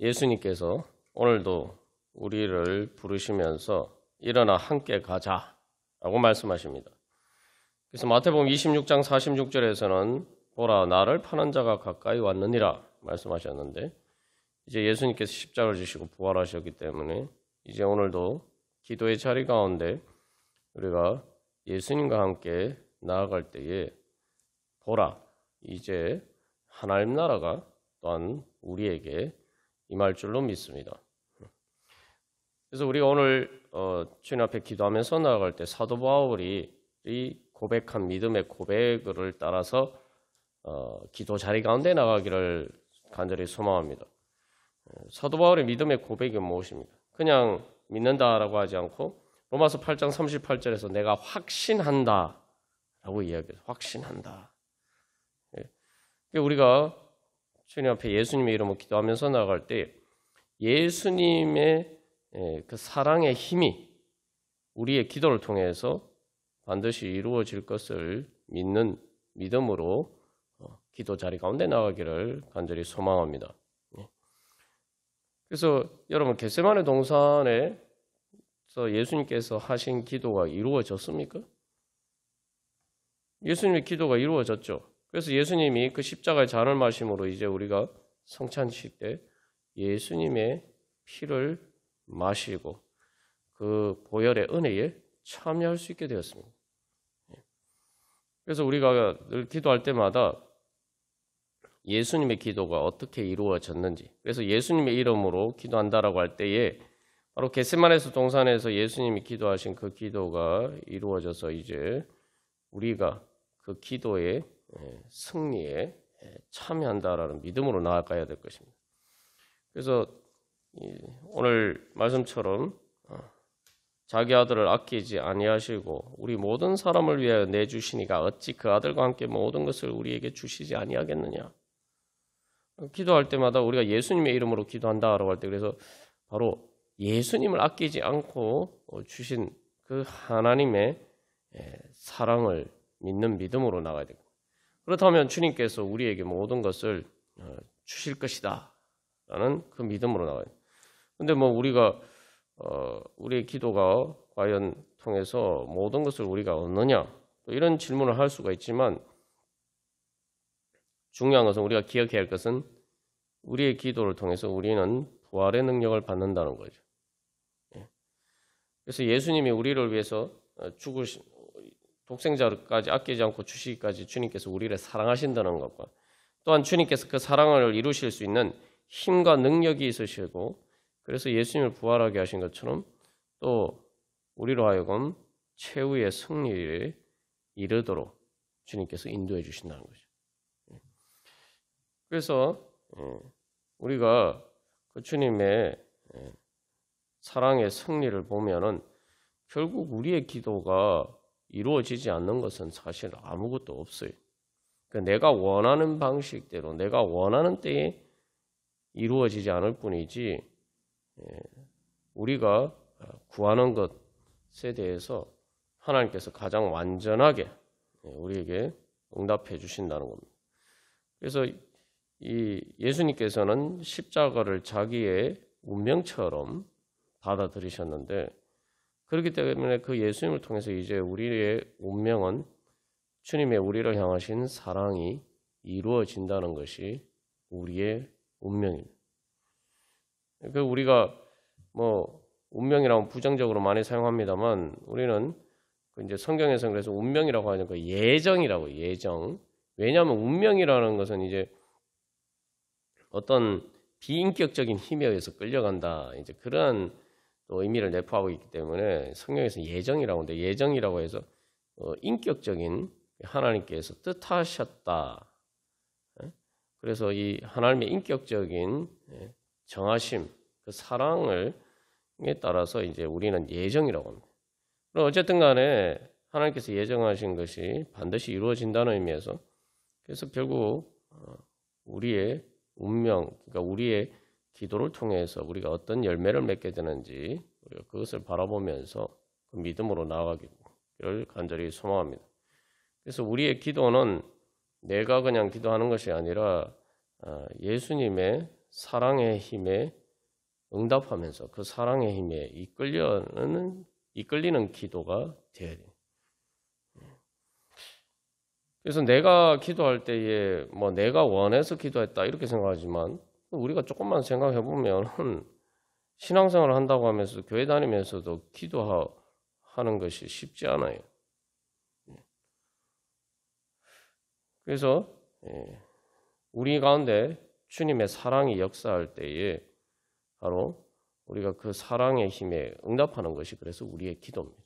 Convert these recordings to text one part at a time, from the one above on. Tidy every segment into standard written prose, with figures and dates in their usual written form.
예수님께서 오늘도 우리를 부르시면서 일어나 함께 가자라고 말씀하십니다. 그래서 마태복음 26장 46절에서는 보라 나를 파는 자가 가까이 왔느니라 말씀하셨는데, 이제 예수님께서 십자가를 지시고 부활하셨기 때문에 이제 오늘도 기도의 자리 가운데 우리가 예수님과 함께 나아갈 때에 보라 이제 하나님 나라가 또한 우리에게 임할 줄로 믿습니다. 그래서 우리가 오늘 주님 앞에 기도하면서 나아갈 때 사도 바울이 이 고백한 믿음의 고백을 따라서 기도 자리 가운데 나가기를 간절히 소망합니다. 사도 바울의 믿음의 고백이 무엇입니까? 그냥 믿는다라고 하지 않고 로마서 8장 38절에서 내가 확신한다 라고 이야기해요. 확신한다. 우리가 주님 앞에 예수님의 이름으로 기도하면서 나아갈 때 예수님의 그 사랑의 힘이 우리의 기도를 통해서 반드시 이루어질 것을 믿는 믿음으로 기도 자리 가운데 나가기를 간절히 소망합니다. 그래서 여러분 겟세마네 동산에서 예수님께서 하신 기도가 이루어졌습니까? 예수님의 기도가 이루어졌죠. 그래서 예수님이 그 십자가의 잔을 마심으로 이제 우리가 성찬식 때 예수님의 피를 마시고 그 보혈의 은혜에 참여할 수 있게 되었습니다. 그래서 우리가 늘 기도할 때마다 예수님의 기도가 어떻게 이루어졌는지, 그래서 예수님의 이름으로 기도한다라고 할 때에 바로 겟세마네 동산에서 예수님이 기도하신 그 기도가 이루어져서 이제 우리가 그 기도의 승리에 참여한다라는 믿음으로 나아가야 될 것입니다. 그래서 오늘 말씀처럼 자기 아들을 아끼지 아니하시고 우리 모든 사람을 위하여 내주시니가 어찌 그 아들과 함께 모든 것을 우리에게 주시지 아니하겠느냐. 기도할 때마다 우리가 예수님의 이름으로 기도한다라고 할 때 그래서 바로 예수님을 아끼지 않고 주신 그 하나님의 사랑을 믿는 믿음으로 나가야 됩니다. 그렇다면 주님께서 우리에게 모든 것을 주실 것이다 라는 그 믿음으로 나가야 됩니다. 그런데 우리가 우리의 기도가 과연 통해서 모든 것을 우리가 얻느냐 또 이런 질문을 할 수가 있지만, 중요한 것은 우리가 기억해야 할 것은 우리의 기도를 통해서 우리는 부활의 능력을 받는다는 거죠. 그래서 예수님이 우리를 위해서 독생자까지 아끼지 않고 주시기까지 주님께서 우리를 사랑하신다는 것과 또한 주님께서 그 사랑을 이루실 수 있는 힘과 능력이 있으시고, 그래서 예수님을 부활하게 하신 것처럼 또 우리로 하여금 최후의 승리에 이르도록 주님께서 인도해 주신다는 거죠. 그래서 우리가 그 주님의 사랑의 승리를 보면은 결국 우리의 기도가 이루어지지 않는 것은 사실 아무것도 없어요. 그러니까 내가 원하는 방식대로 내가 원하는 때에 이루어지지 않을 뿐이지 우리가 구하는 것에 대해서 하나님께서 가장 완전하게 우리에게 응답해 주신다는 겁니다. 그래서 이 예수님께서는 십자가를 자기의 운명처럼 받아들이셨는데, 그렇기 때문에 그 예수님을 통해서 이제 우리의 운명은 주님의 우리를 향하신 사랑이 이루어진다는 것이 우리의 운명입니다. 그 우리가 운명이라고 부정적으로 많이 사용합니다만, 우리는 이제 성경에서는 그래서 운명이라고 하는 거 예정이라고 예정. 왜냐하면 운명이라는 것은 이제 어떤 비인격적인 힘에 의해서 끌려간다. 이제 그런 또 의미를 내포하고 있기 때문에 성경에서 예정이라고 하는데, 예정이라고 해서 인격적인 하나님께서 뜻하셨다. 그래서 이 하나님의 인격적인 정하심, 그 사랑을 따라서 이제 우리는 예정이라고 합니다. 그럼 어쨌든 간에 하나님께서 예정하신 것이 반드시 이루어진다는 의미에서, 그래서 결국 우리의 운명, 그러니까 우리의 기도를 통해서 우리가 어떤 열매를 맺게 되는지 우리가 그것을 바라보면서 그 믿음으로 나아가기를 간절히 소망합니다. 그래서 우리의 기도는 내가 그냥 기도하는 것이 아니라 예수님의 사랑의 힘에 응답하면서 그 사랑의 힘에 이끌리는 기도가 되어야 돼요. 그래서 내가 기도할 때에 뭐 내가 원해서 기도했다 이렇게 생각하지만 우리가 조금만 생각해 보면 신앙생활을 한다고 하면서 교회 다니면서도 기도하는 것이 쉽지 않아요. 그래서 우리 가운데 주님의 사랑이 역사할 때에 바로 우리가 그 사랑의 힘에 응답하는 것이 그래서 우리의 기도입니다.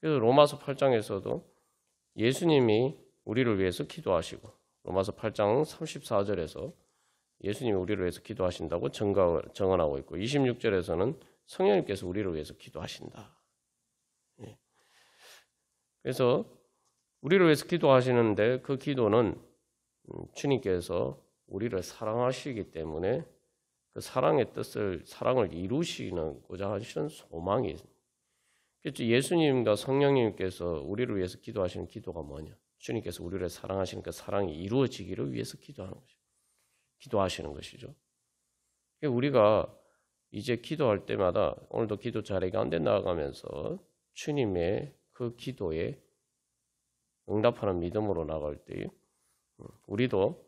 그래서 로마서 8장에서도 예수님이 우리를 위해서 기도하시고 로마서 8장 34절에서 예수님이 우리를 위해서 기도하신다고 정언하고 있고 26절에서는 성령님께서 우리를 위해서 기도하신다. 그래서 우리를 위해서 기도하시는데 그 기도는 주님께서 우리를 사랑하시기 때문에 그 사랑의 뜻을 사랑을 이루시고자 하시는 소망이 있습니다. 예수님과 성령님께서 우리를 위해서 기도하시는 기도가 뭐냐? 주님께서 우리를 사랑하시는 그 사랑이 이루어지기를 위해서 기도하시는 것이죠. 우리가 이제 기도할 때마다 오늘도 기도 자리 가운데 나아가면서 주님의 그 기도에 응답하는 믿음으로 나갈 때 우리도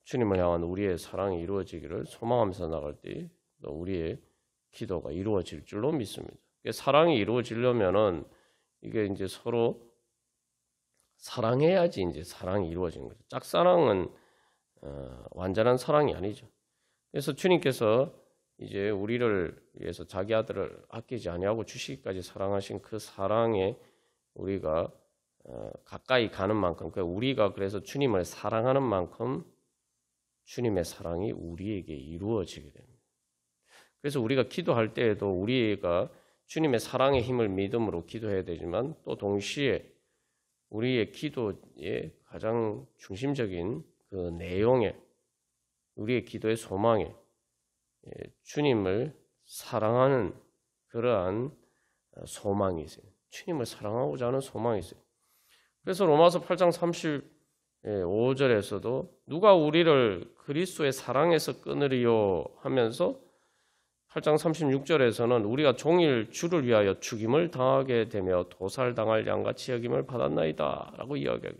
주님을 향한 우리의 사랑이 이루어지기를 소망하면서 나갈 때 우리의 기도가 이루어질 줄로 믿습니다. 사랑이 이루어지려면은 이게 이제 서로 사랑해야지 이제 사랑이 이루어지는 거죠. 짝사랑은 완전한 사랑이 아니죠. 그래서 주님께서 이제 우리를 위해서 자기 아들을 아끼지 아니하고 주시기까지 사랑하신 그 사랑에 우리가 가까이 가는 만큼, 우리가 그래서 주님을 사랑하는 만큼 주님의 사랑이 우리에게 이루어지게 됩니다. 그래서 우리가 기도할 때에도 우리가 주님의 사랑의 힘을 믿음으로 기도해야 되지만 또 동시에 우리의 기도의 가장 중심적인 그 내용에 우리의 기도의 소망에 주님을 사랑하는 그러한 소망이 있어요. 주님을 사랑하고자 하는 소망이 있어요. 그래서 로마서 8장 35절에서도 누가 우리를 그리스도의 사랑에서 끊으리요 하면서 8장 36절에서는 우리가 종일 주를 위하여 죽임을 당하게 되며 도살당할 양같이 여김을 받았나이다 라고 이야기하게.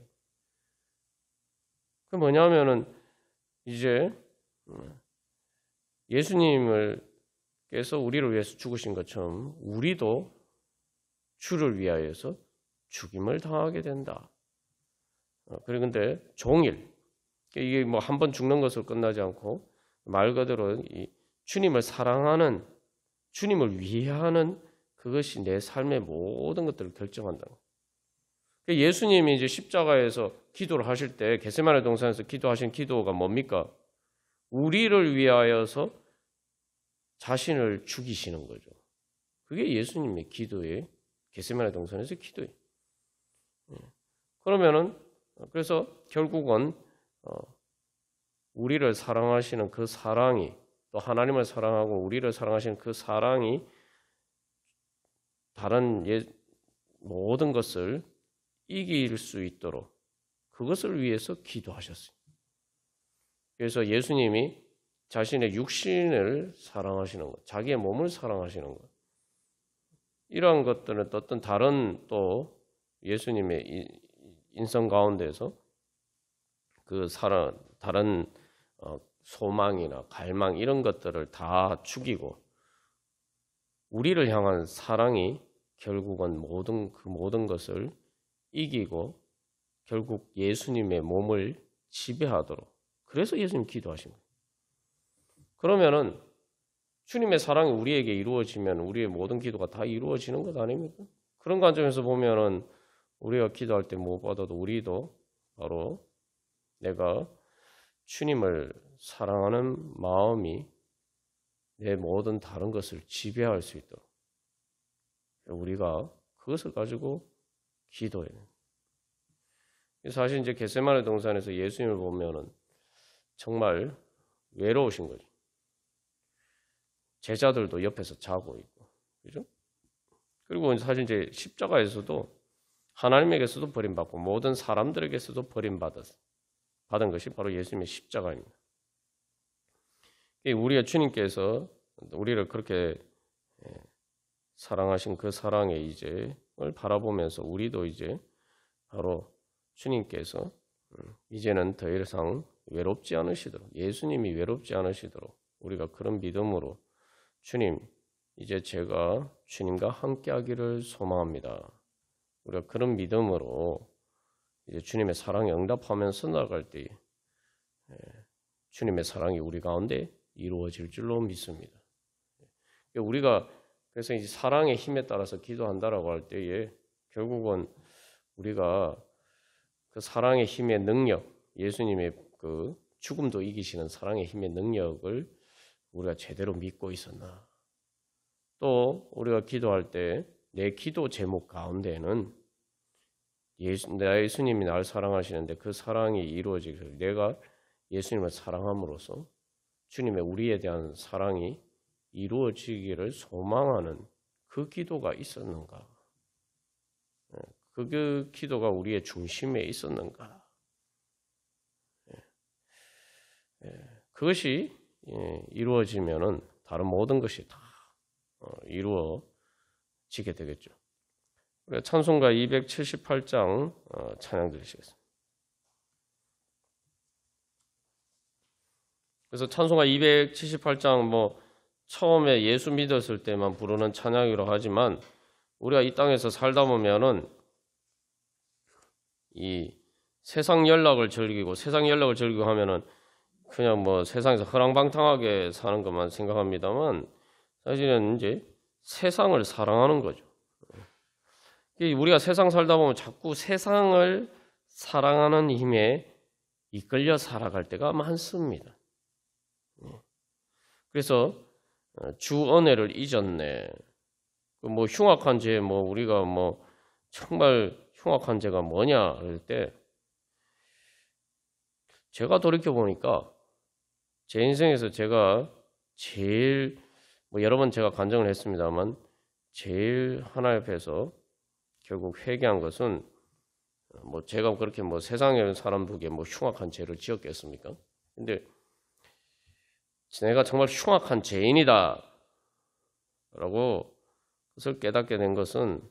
그 뭐냐면은 이제 예수님께서 우리를 위해서 죽으신 것처럼 우리도 주를 위하여서 죽임을 당하게 된다. 그런데 종일 이게 뭐 한 번 죽는 것으로 끝나지 않고 말 그대로 이 주님을 사랑하는 주님을 위하는 그것이 내 삶의 모든 것들을 결정한다. 예수님이 이제 십자가에서 기도를 하실 때 겟세마네 동산에서 기도하신 기도가 뭡니까? 우리를 위하여서 자신을 죽이시는 거죠. 그게 예수님의 기도예요. 겟세마네 동산에서 기도예요. 그러면은 그래서 결국은 우리를 사랑하시는 그 사랑이 또 하나님을 사랑하고 우리를 사랑하시는 그 사랑이 다른 모든 것을 이길 수 있도록 그것을 위해서 기도하셨어요. 그래서 예수님이 자신의 육신을 사랑하시는 것, 자기의 몸을 사랑하시는 것, 이러한 것들은 어떤 다른 또 예수님의 인성 가운데서 그 다른 소망이나 갈망 이런 것들을 다 죽이고 우리를 향한 사랑이 결국은 모든 것을 이기고 결국 예수님의 몸을 지배하도록 그래서 예수님 기도하신 거예요. 그러면은 주님의 사랑이 우리에게 이루어지면 우리의 모든 기도가 다 이루어지는 것 아닙니까? 그런 관점에서 보면은 우리가 기도할 때 무엇보다도 우리도 바로 내가 주님을 사랑하는 마음이 내 모든 다른 것을 지배할 수 있도록 우리가 그것을 가지고 기도해야 돼요. 사실 이제 겟세마네 동산에서 예수님을 보면은 정말 외로우신 거죠. 제자들도 옆에서 자고 있고, 그죠? 그리고 사실 이제 십자가에서도 하나님에게서도 버림받고 모든 사람들에게서도 버림받은 것이 바로 예수님의 십자가입니다. 우리의 주님께서 우리를 그렇게 사랑하신 그 사랑의 이제를 바라보면서 우리도 이제 바로 주님께서 이제는 더 이상 외롭지 않으시도록, 예수님이 외롭지 않으시도록 우리가 그런 믿음으로 주님, 이제 제가 주님과 함께하기를 소망합니다. 우리가 그런 믿음으로 이제 주님의 사랑에 응답하면서 나아갈 때 주님의 사랑이 우리 가운데 이루어질 줄로 믿습니다. 우리가 그래서 이제 사랑의 힘에 따라서 기도한다라고 할 때에 결국은 우리가 그 사랑의 힘의 능력, 예수님의 그 죽음도 이기시는 사랑의 힘의 능력을 우리가 제대로 믿고 있었나? 또 우리가 기도할 때 내 기도 제목 가운데는 예수님이 나를 사랑하시는데 그 사랑이 이루어지기 내가 예수님을 사랑함으로써 주님의 우리에 대한 사랑이 이루어지기를 소망하는 그 기도가 있었는가? 그 기도가 우리의 중심에 있었는가? 그것이 이루어지면은 다른 모든 것이 다 이루어지게 되겠죠. 우리가 찬송가 278장 찬양 드리시겠습니다. 그래서 찬송가 278장 처음에 예수 믿었을 때만 부르는 찬양이라고 하지만 우리가 이 땅에서 살다 보면은 이 세상 연락을 즐기고 하면은 그냥 세상에서 허랑방탕하게 사는 것만 생각합니다만 사실은 이제 세상을 사랑하는 거죠. 우리가 세상 살다 보면 자꾸 세상을 사랑하는 힘에 이끌려 살아갈 때가 많습니다. 그래서 주 은혜를 잊었네. 흉악한 죄, 우리가 정말 흉악한 죄가 뭐냐 그럴 때 제가 돌이켜 보니까 제 인생에서 제가 제일 여러 번 제가 간증을 했습니다만 제일 하나님 앞에서 결국 회개한 것은 제가 그렇게 세상의 사람들에게 흉악한 죄를 지었겠습니까? 근데 내가 정말 흉악한 죄인이다 라고 그것을 깨닫게 된 것은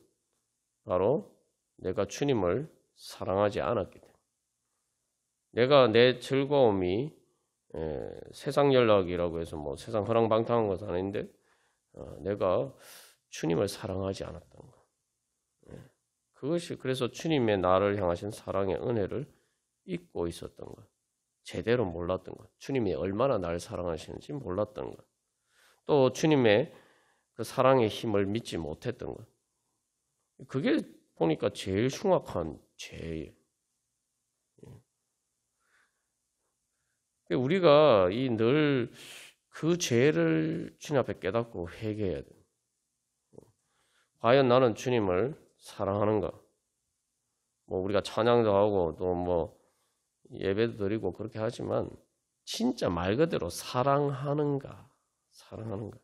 바로 내가 주님을 사랑하지 않았기 때문에 내가 내 즐거움이 세상 연락이라고 해서 세상 허랑방탕한 것은 아닌데 내가 주님을 사랑하지 않았던 것. 그것이 그래서 주님의 나를 향하신 사랑의 은혜를 잊고 있었던 것. 제대로 몰랐던 것. 주님이 얼마나 나를 사랑하시는지 몰랐던 것. 또 주님의 그 사랑의 힘을 믿지 못했던 것. 그게 보니까 제일 흉악한 죄예요. 우리가 늘 그 죄를 주님 앞에 깨닫고 회개해야 돼요. 과연 나는 주님을 사랑하는가? 우리가 찬양도 하고 또 예배도 드리고 그렇게 하지만 진짜 말 그대로 사랑하는가? 사랑하는가?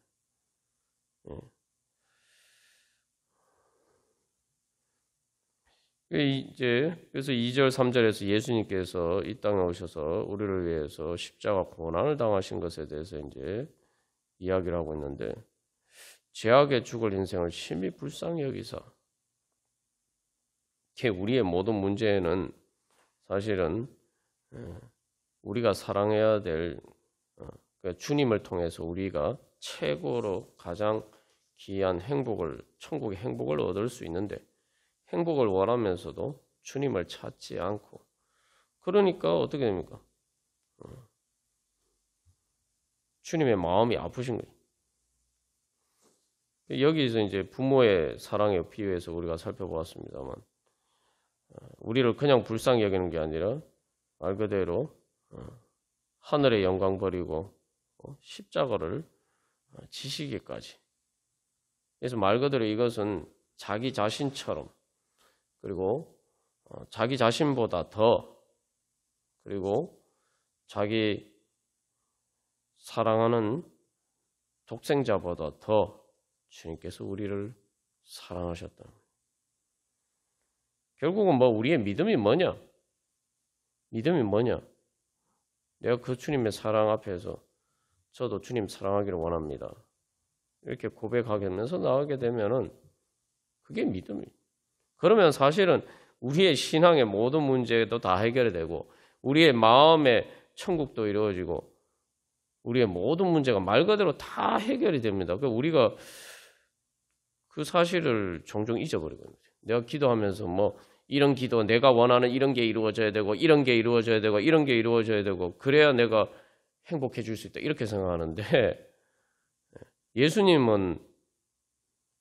그래서 2절, 3절에서 예수님께서 이 땅에 오셔서 우리를 위해서 십자가 고난을 당하신 것에 대해서 이제 이야기를 하고 있는데 죄악에 죽을 인생을 심히 불쌍히 여기사 우리의 모든 문제는 사실은 우리가 사랑해야 될 주님을 통해서 우리가 최고로 가장 귀한 행복을 천국의 행복을 얻을 수 있는데 행복을 원하면서도 주님을 찾지 않고 그러니까 어떻게 됩니까? 주님의 마음이 아프신 거예요. 여기서 이제 부모의 사랑에 비유해서 우리가 살펴보았습니다만 우리를 그냥 불쌍히 여기는 게 아니라 말 그대로 하늘의 영광 버리고 십자가를 지시기까지. 그래서 말 그대로 이것은 자기 자신처럼 그리고 자기 자신보다 더 그리고 자기 사랑하는 독생자보다 더 주님께서 우리를 사랑하셨다. 결국은 우리의 믿음이 뭐냐? 믿음이 뭐냐? 내가 그 주님의 사랑 앞에서 저도 주님 사랑하기를 원합니다. 이렇게 고백하면서 나가게 되면은 그게 믿음이에요. 그러면 사실은 우리의 신앙의 모든 문제도 다 해결이 되고 우리의 마음의 천국도 이루어지고 우리의 모든 문제가 말 그대로 다 해결이 됩니다. 그러니까 우리가 그 사실을 종종 잊어버리거든요. 내가 기도하면서 뭐 이런 기도, 내가 원하는 이런 게 이루어져야 되고 이런 게 이루어져야 되고 이런 게 이루어져야 되고 그래야 내가 행복해질 수 있다 이렇게 생각하는데 예수님은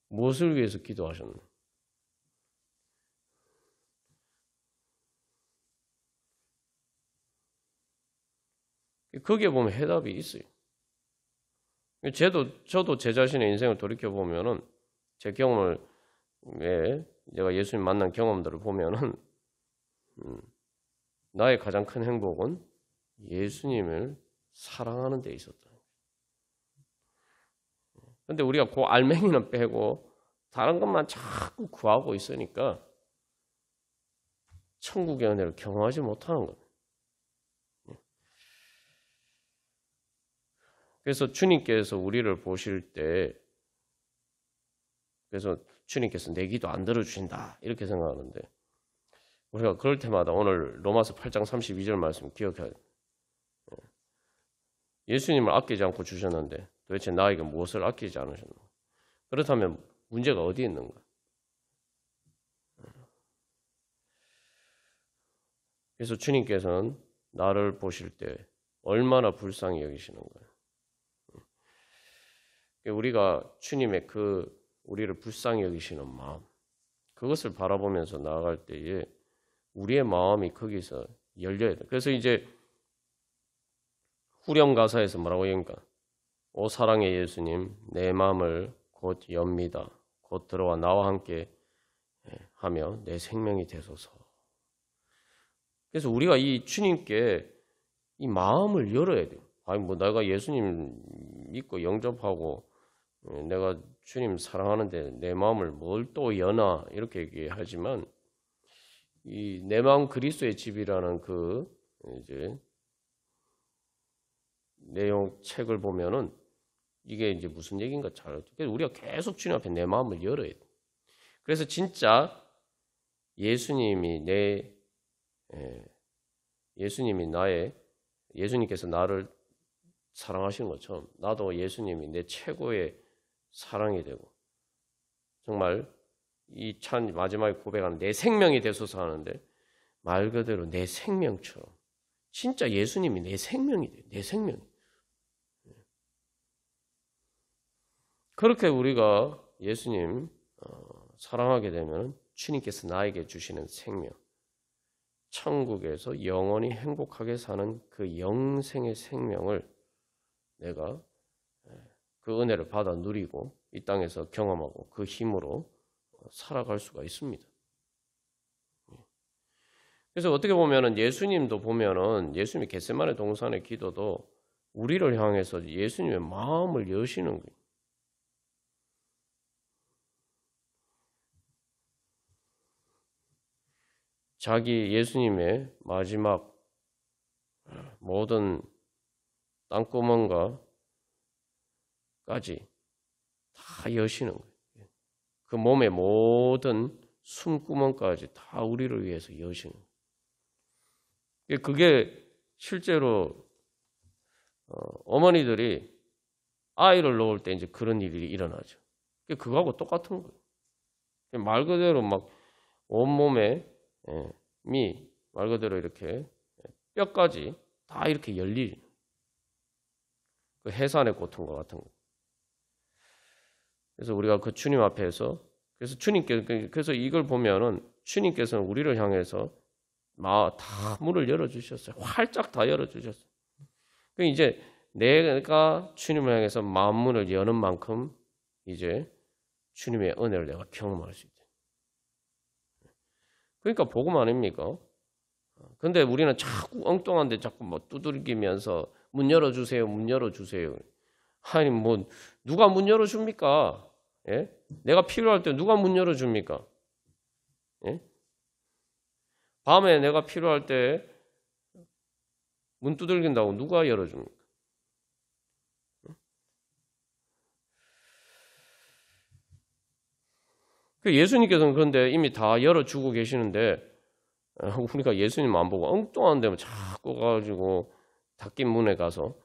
무엇을 위해서 기도하셨나요? 거기에 보면 해답이 있어요. 저도 제 자신의 인생을 돌이켜보면은 제 경험을, 내가 예수님 만난 경험들을 보면은, 나의 가장 큰 행복은 예수님을 사랑하는 데 있었다. 근데 우리가 그 알맹이는 빼고 다른 것만 자꾸 구하고 있으니까 천국의 은혜를 경험하지 못하는 거예요. 그래서 주님께서 우리를 보실 때, 그래서 주님께서 내 기도 안 들어주신다 이렇게 생각하는데 우리가 그럴 때마다 오늘 로마서 8장 32절 말씀 기억해야 돼요. 예수님을 아끼지 않고 주셨는데 도대체 나에게 무엇을 아끼지 않으셨는가? 그렇다면 문제가 어디에 있는가? 그래서 주님께서는 나를 보실 때 얼마나 불쌍히 여기시는 거예요. 우리가 주님의 우리를 불쌍히 여기시는 마음, 그것을 바라보면서 나아갈 때에 우리의 마음이 거기서 열려야 돼. 그래서 이제 후렴 가사에서 뭐라고 얘기합니까? 오 사랑의 예수님, 내 마음을 곧 엽니다. 곧 들어와 나와 함께 하며 내 생명이 되소서. 그래서 우리가 이 주님께 이 마음을 열어야 돼요. 아니 뭐 내가 예수님 믿고 영접하고 내가 주님 사랑하는데 내 마음을 뭘 또 여나 이렇게 얘기하지만 이 내 마음 그리스도의 집이라는 그 이제 내용 책을 보면은 이게 이제 무슨 얘기인가 잘 알죠. 그래서 우리가 계속 주님 앞에 내 마음을 열어야 돼. 그래서 진짜 예수님께서 나를 사랑하시는 것처럼 나도 예수님이 내 최고의 사랑이 되고 정말 이 찬 마지막에 고백하는 내 생명이 되소서 하는데 말 그대로 내 생명처럼 진짜 예수님이 내 생명이 돼요. 내 생명. 그렇게 우리가 예수님 사랑하게 되면 주님께서 나에게 주시는 생명, 천국에서 영원히 행복하게 사는 그 영생의 생명을 내가 그 은혜를 받아 누리고 이 땅에서 경험하고 그 힘으로 살아갈 수가 있습니다. 그래서 어떻게 보면은 예수님도 보면은 예수님이 겟세마네 동산의 기도도 우리를 향해서 예수님의 마음을 여시는 거예요. 자기 예수님의 마지막 모든 땅구멍과까지 다 여시는 거예요. 그 몸의 모든 숨구멍까지 다 우리를 위해서 여시는 거예요. 그게 실제로 어머니들이 아이를 놓을 때 이제 그런 일이 일어나죠. 그거하고 똑같은 거예요. 말 그대로 막 온몸에 말 그대로 이렇게 뼈까지 다 이렇게 열리는 그 해산의 고통과 같은 거. 그래서 우리가 그 주님 앞에서 그래서 이걸 보면은 주님께서는 우리를 향해서 다 문을 열어주셨어요. 활짝 다 열어주셨어요. 이제 내가 주님을 향해서 마음문을 여는 만큼 이제 주님의 은혜를 내가 경험할 수 있다. 그러니까 복음 아닙니까? 근데 우리는 자꾸 엉뚱한데 자꾸 뭐 두들기면서 문 열어주세요, 문 열어주세요. 아니 뭐 누가 문 열어줍니까? 예? 내가 필요할 때 누가 문 열어줍니까? 예? 밤에 내가 필요할 때 문 두들긴다고 누가 열어줍니까? 예수님께서는 그런데 이미 다 열어주고 계시는데 우리가 예수님 안 보고 엉뚱한 데만 자꾸 가가지고 닫힌 문에 가서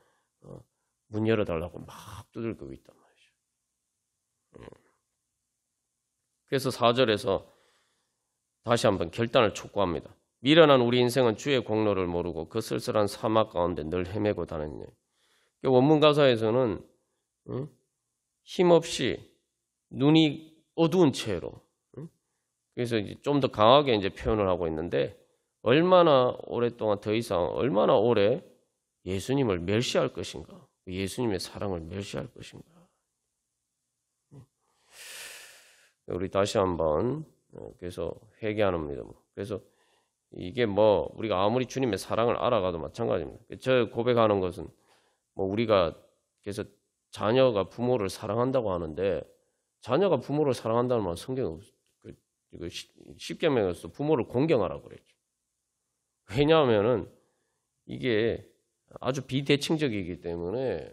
문 열어달라고 막 두들기고 있단 말이죠. 그래서 4절에서 다시 한번 결단을 촉구합니다. 미련한 우리 인생은 주의 공로를 모르고 그 쓸쓸한 사막 가운데 늘 헤매고 다녔네. 원문 가사에서는 힘없이 눈이 어두운 채로, 그래서 좀 더 강하게 이제 표현을 하고 있는데, 얼마나 오랫동안 더 이상 얼마나 오래 예수님을 멸시할 것인가, 예수님의 사랑을 멸시할 것인가. 우리 다시 한번 그래서 회개하는 믿음. 그래서 이게 뭐 우리가 아무리 주님의 사랑을 알아가도 마찬가지입니다. 저 고백하는 것은 뭐 우리가 그래서 자녀가 부모를 사랑한다고 하는데, 자녀가 부모를 사랑한다는 말은 성경에 없어요. 이거 십계명에서 부모를 공경하라고 그랬죠. 왜냐하면은 이게 아주 비대칭적이기 때문에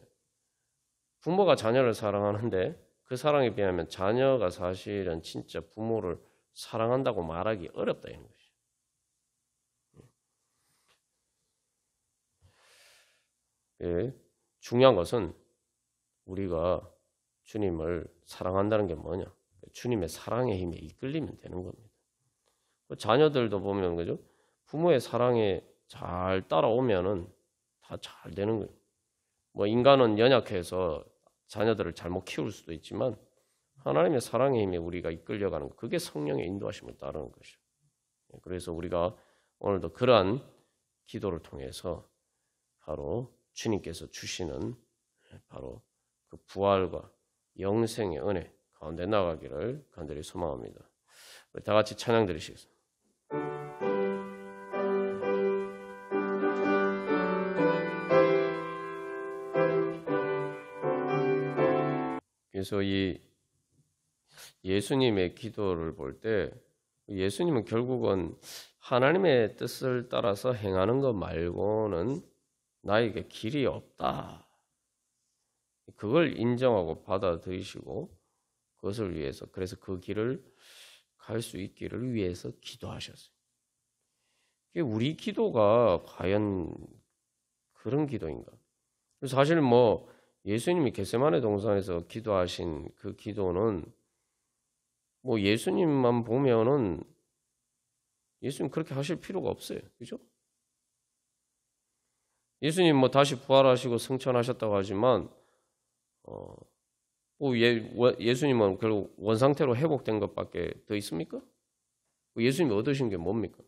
부모가 자녀를 사랑하는데 그 사랑에 비하면 자녀가 사실은 진짜 부모를 사랑한다고 말하기 어렵다 이런 것이죠. 예, 중요한 것은 우리가 주님을 사랑한다는 게 뭐냐? 주님의 사랑의 힘에 이끌리면 되는 겁니다. 자녀들도 보면 그죠? 부모의 사랑에 잘 따라오면은 다 잘 되는 거예요. 뭐 인간은 연약해서 자녀들을 잘못 키울 수도 있지만 하나님의 사랑의 힘에 우리가 이끌려가는 거, 그게 성령의 인도하심을 따르는 것이죠. 그래서 우리가 오늘도 그러한 기도를 통해서 바로 주님께서 주시는 바로 그 부활과 영생의 은혜 가운데 나가기를 간절히 소망합니다. 우리 다 같이 찬양 드리시겠습니다. 그래서 이 예수님의 기도를 볼 때 예수님은 결국은 하나님의 뜻을 따라서 행하는 것 말고는 나에게 길이 없다. 그걸 인정하고 받아들이시고 그것을 위해서, 그래서 그 길을 갈 수 있기를 위해서 기도하셨어요. 우리 기도가 과연 그런 기도인가? 사실 뭐 예수님이 겟세마네 동산에서 기도하신 그 기도는 뭐 예수님만 보면은 예수님 그렇게 하실 필요가 없어요. 그죠? 예수님 뭐 다시 부활하시고 승천하셨다고 하지만 예수님은 결국 원상태로 회복된 것밖에 더 있습니까? 예수님이 얻으신 게 뭡니까?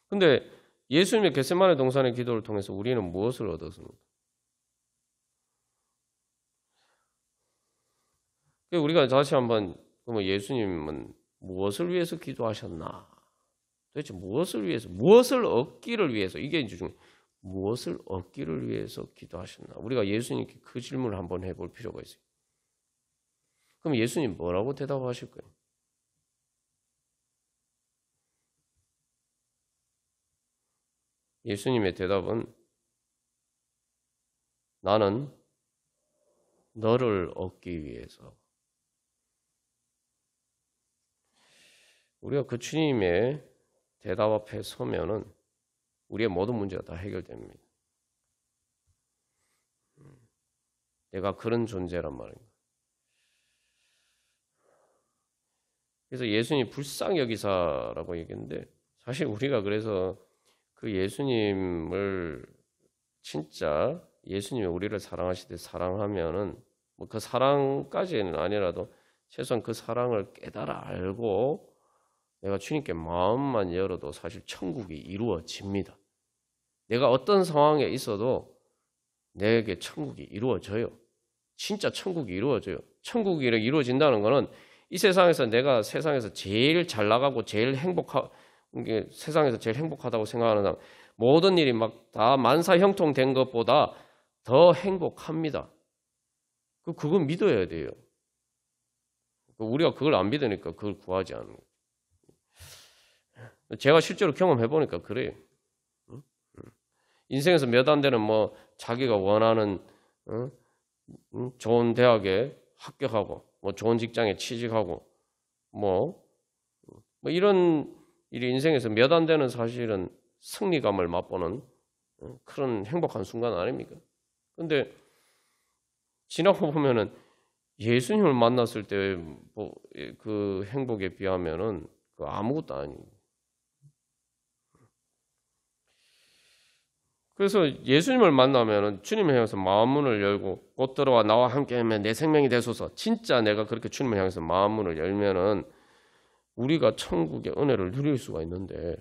근데 예수님의 겟세마네 동산의 기도를 통해서 우리는 무엇을 얻었습니까? 우리가 다시 한번 예수님은 무엇을 위해서 기도하셨나? 도대체 무엇을 위해서, 무엇을 얻기를 위해서, 이게 이제 무엇을 얻기를 위해서 기도하셨나? 우리가 예수님께 그 질문을 한번 해볼 필요가 있어요. 그럼 예수님 뭐라고 대답하실 거예요? 예수님의 대답은 나는 너를 얻기 위해서. 우리가 그 주님의 대답 앞에 서면은 우리의 모든 문제가 다 해결됩니다. 내가 그런 존재란 말입니다. 그래서 예수님 불쌍히 여기사라고 얘기했는데, 사실 우리가 그래서 그 예수님을 진짜 예수님이 우리를 사랑하시듯 사랑하면은 뭐 그 사랑까지는 아니라도 최소한 그 사랑을 깨달아 알고 내가 주님께 마음만 열어도 사실 천국이 이루어집니다. 내가 어떤 상황에 있어도 내게 천국이 이루어져요. 진짜 천국이 이루어져요. 천국이 이루어진다는 것은 이 세상에서 내가 세상에서 제일 잘 나가고 제일 세상에서 제일 행복하다고 생각하는 사람, 모든 일이 막 다 만사형통된 것보다 더 행복합니다. 그건 믿어야 돼요. 우리가 그걸 안 믿으니까 그걸 구하지 않는 거예요. 제가 실제로 경험해 보니까 그래요. 인생에서 몇 안 되는 뭐 자기가 원하는 좋은 대학에 합격하고 뭐 좋은 직장에 취직하고 뭐 이런 일이 인생에서 몇 안 되는 사실은 승리감을 맛보는 그런 행복한 순간 아닙니까? 근데 지나고 보면은 예수님을 만났을 때 그 행복에 비하면은 그 아무것도 아니에요. 그래서 예수님을 만나면은 주님을 향해서 마음문을 열고 곧 들어와 나와 함께하면 내 생명이 되소서. 진짜 내가 그렇게 주님을 향해서 마음문을 열면은 우리가 천국의 은혜를 누릴 수가 있는데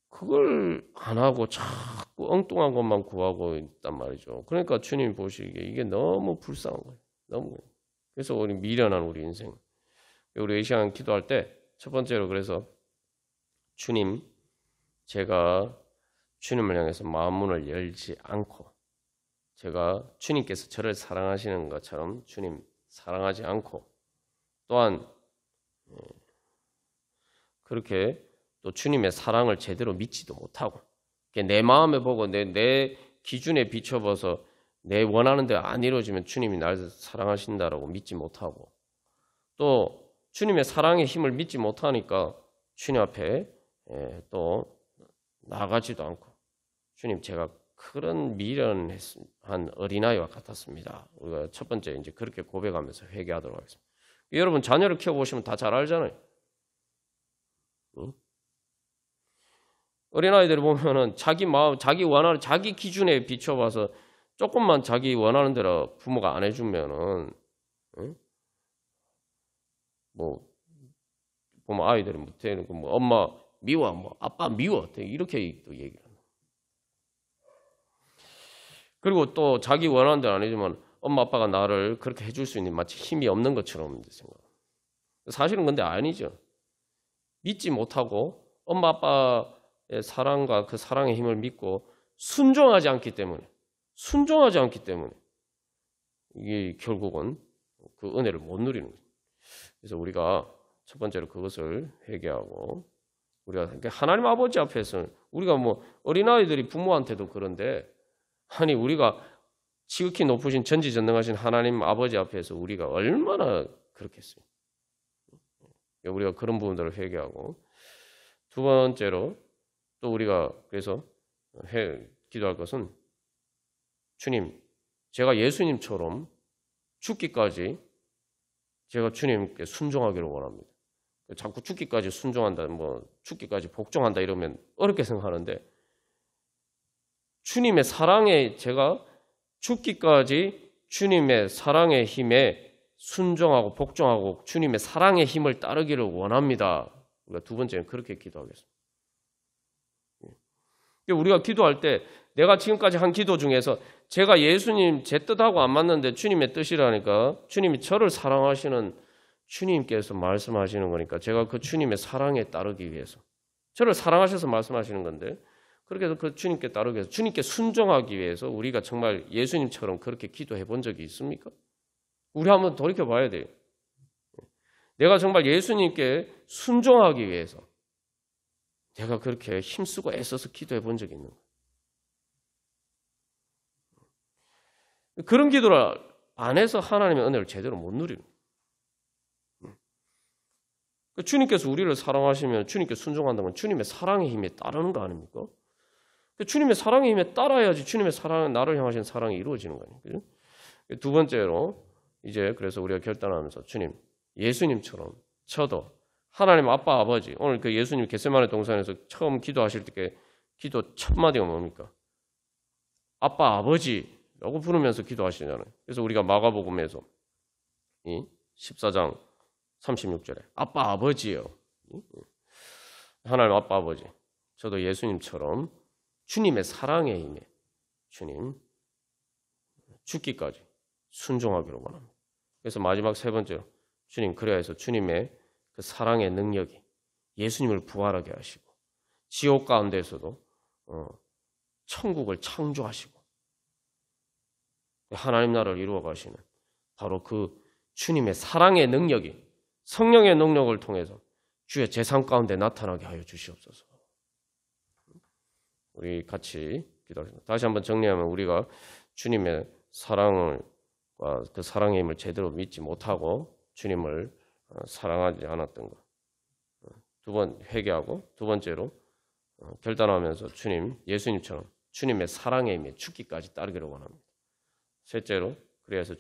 그걸 안 하고 자꾸 엉뚱한 것만 구하고 있단 말이죠. 그러니까 주님 보시기에 이게 너무 불쌍한 거예요. 너무. 그래서 우리 미련한 우리 인생. 우리 이 시간 기도할 때 첫 번째로 그래서 주님, 제가 주님을 향해서 마음문을 열지 않고 제가 주님께서 저를 사랑하시는 것처럼 주님 사랑하지 않고 또한 그렇게 또 주님의 사랑을 제대로 믿지도 못하고 내 마음에 보고 내 기준에 비춰봐서 내 원하는 대로 안 이루어지면 주님이 나를 사랑하신다라고 믿지 못하고 또 주님의 사랑의 힘을 믿지 못하니까 주님 앞에 또 나가지도 않고 주님 제가 그런 미련한 어린아이와 같았습니다. 우리가 첫 번째 이제 그렇게 고백하면서 회개하도록 하겠습니다. 여러분 자녀를 키워보시면 다 잘 알잖아요. 응? 어린아이들 보면은 자기 마음, 자기 원하는, 자기 기준에 비춰봐서 조금만 자기 원하는 대로 부모가 안 해주면은, 응? 뭐, 보면 아이들이 뭐, 엄마 미워, 뭐, 아빠 미워, 이렇게 또 얘기를 합니다. 그리고 또 자기 원하는 대로 안 해주면 엄마, 아빠가 나를 그렇게 해줄 수 있는 마치 힘이 없는 것처럼 생각. 사실은 근데 아니죠. 믿지 못하고 엄마, 아빠의 사랑과 그 사랑의 힘을 믿고 순종하지 않기 때문에 이게 결국은 그 은혜를 못 누리는 거죠. 그래서 우리가 첫 번째로 그것을 회개하고 우리가 하나님 아버지 앞에서 우리가 뭐 어린아이들이 부모한테도 그런데 아니 우리가 지극히 높으신 전지전능하신 하나님 아버지 앞에서 우리가 얼마나 그렇겠어요. 우리가 그런 부분들을 회개하고 두 번째로 또 우리가 그래서 기도할 것은 주님, 제가 예수님처럼 죽기까지 제가 주님께 순종하기를 원합니다. 자꾸 죽기까지 순종한다, 뭐 죽기까지 복종한다 이러면 어렵게 생각하는데 주님의 사랑에 제가 죽기까지 주님의 사랑의 힘에 순종하고 복종하고 주님의 사랑의 힘을 따르기를 원합니다. 우리가 두 번째는 그렇게 기도하겠습니다. 우리가 기도할 때 내가 지금까지 한 기도 중에서 제가 예수님 제 뜻하고 안 맞는데 주님의 뜻이라니까 주님이 저를 사랑하시는 주님께서 말씀하시는 거니까 제가 그 주님의 사랑에 따르기 위해서 저를 사랑하셔서 말씀하시는 건데 그렇게 해서 그 주님께 따르기 위해서 주님께 순종하기 위해서 우리가 정말 예수님처럼 그렇게 기도해 본 적이 있습니까? 우리 한번 돌이켜 봐야 돼요. 내가 정말 예수님께 순종하기 위해서 내가 그렇게 힘쓰고 애써서 기도해 본 적이 있는 거예요. 그런 기도를 안 해서 하나님의 은혜를 제대로 못 누리는 거예요. 주님께서 우리를 사랑하시면 주님께 순종한다는 건 주님의 사랑의 힘에 따르는 거 아닙니까? 주님의 사랑의 힘에 따라야지 주님의 사랑, 나를 향하신 사랑이 이루어지는 거 아니에요? 두 번째로 이제 그래서 우리가 결단하면서 주님, 예수님처럼 저도 하나님 아빠 아버지 오늘 그 예수님 겟세마네 동산에서 처음 기도하실 때 기도 첫 마디가 뭡니까? 아빠 아버지라고 부르면서 기도하시잖아요. 그래서 우리가 마가복음에서 이 14장 36절에 아빠 아버지요. 하나님 아빠 아버지 저도 예수님처럼 주님의 사랑의 힘에 주님 죽기까지 순종하기로 원합니다. 그래서 마지막 세 번째로 주님 그래야 해서 주님의 그 사랑의 능력이 예수님을 부활하게 하시고 지옥 가운데에서도 천국을 창조하시고 하나님 나라를 이루어 가시는 바로 그 주님의 사랑의 능력이 성령의 능력을 통해서 주의 재산 가운데 나타나게 하여 주시옵소서. 우리 같이 기도하겠습니다. 다시 한번 정리하면 우리가 주님의 사랑을 그 사랑의 힘을 제대로 믿지 못하고 주님을 사랑하지 않았던 것. 두 번 회개하고 두 번째로 결단하면서 예수님처럼 주님의 사랑의 힘에 죽기까지 따르기를 원합니다. 셋째로 그래서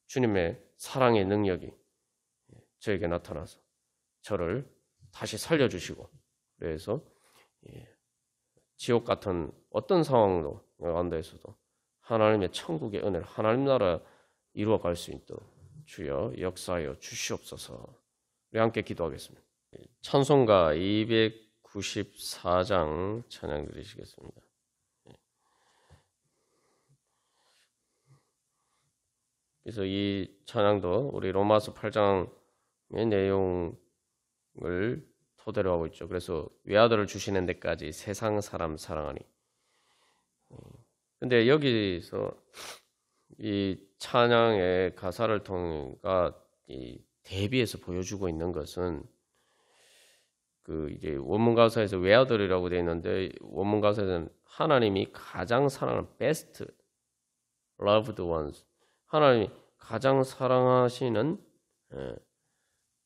주님의 사랑의 능력이 저에게 나타나서 저를 다시 살려주시고 그래서 지옥 같은 어떤 상황도 가운데에서도 하나님의 천국의 은혜를 하나님 나라 이루어갈 수 있도록 주여 역사하여 주시옵소서. 우리 함께 기도하겠습니다. 찬송가 294장 찬양 드리시겠습니다. 그래서 이 찬양도 우리 로마서 8장의 내용을 토대로 하고 있죠. 그래서 외아들을 주시는 데까지 세상 사람 사랑하니. 근데 여기서 이 찬양의 가사를 통해가 이 대비해서 보여주고 있는 것은 그 이제 원문 가사에서 외아들이라고 되어 있는데 원문 가사에서는 하나님이 가장 사랑하는 best loved ones, 하나님이 가장 사랑하시는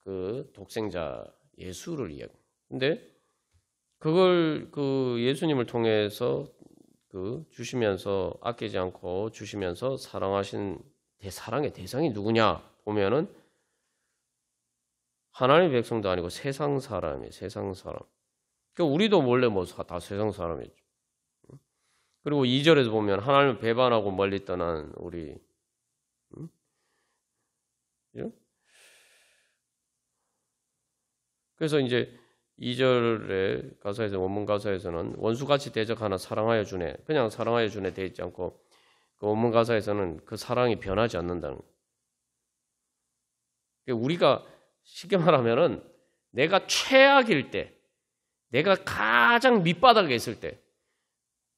그 독생자 예수를 이야기. 근데 그걸 그 예수님을 통해서 그 주시면서 아끼지 않고 주시면서 사랑하신 사랑의 대상이 누구냐 보면은 하나님의 백성도 아니고 세상 사람이에요. 세상 사람. 그러니까 우리도 원래 뭐 다 세상 사람이죠. 그리고 2절에서 보면 하나님을 배반하고 멀리 떠난 우리. 그래서 이제 2절의 가사에서 원문 가사에서는 원수같이 대적하나 사랑하여 주네. 그냥 사랑하여 주네 돼 있지 않고 그 원문 가사에서는 그 사랑이 변하지 않는다는 거예요. 그러니까 우리가 쉽게 말하면은 내가 최악일 때, 내가 가장 밑바닥에 있을 때,